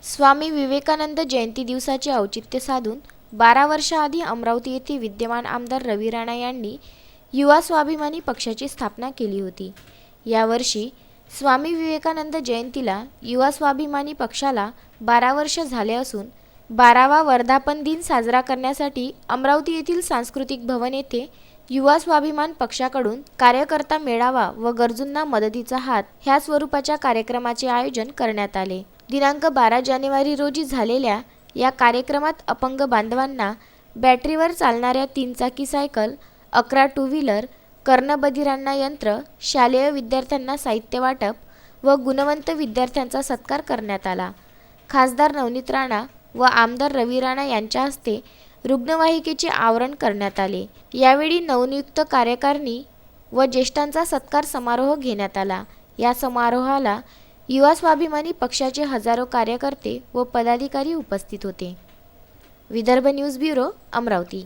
स्वामी विवेकानंद जयंती दिवसाचे औचित्य साधून 12 वर्षाआधी अमरावती येथे विद्यमान आमदार रवी राणा यांनी युवा स्वाभिमानी पक्षाची स्थापना केली होती. यावर्षी स्वामी विवेकानंद जयंतीला युवा स्वाभिमानी पक्षाला 12 वर्ष झाले असून 12वा वर्धापन दिन साजरा करण्यासाठी अमरावती येथील सांस्कृतिक भवन येथे युवा स्वाभिमान पक्षाकडून कार्यकर्ता मेळावा व गरजूंना मदतीचा हात ह्या स्वरूपाच्या कार्यक्रमाचे आयोजन करण्यात आले. दिनांक 12 जानेवारी रोजी झालेल्या या कार्यक्रमात अपंग बांधवांना बॅटरीवर चालणाऱ्या 3 चाकी सायकल, 11 टू व्हीलर, कर्णबधिरांना यंत्र, शालेय विद्यार्थ्यांना साहित्य वाटप व गुणवंत विद्यार्थ्यांचा सत्कार करण्यात आला. खासदार नवनीत राणा व आमदार रवी राणा यांच्या हस्ते रुग्णवाहिकेचे आवरण करण्यात आले. यावेळी नवनियुक्त कार्यकारिणी व ज्येष्ठांचा सत्कार समारोह घेण्यात आला. या समारोहाला युवा स्वाभिमानी पक्षाचे हजारो कार्यकर्ते व पदाधिकारी उपस्थित होते. Vidarbha news bureau, Amravati.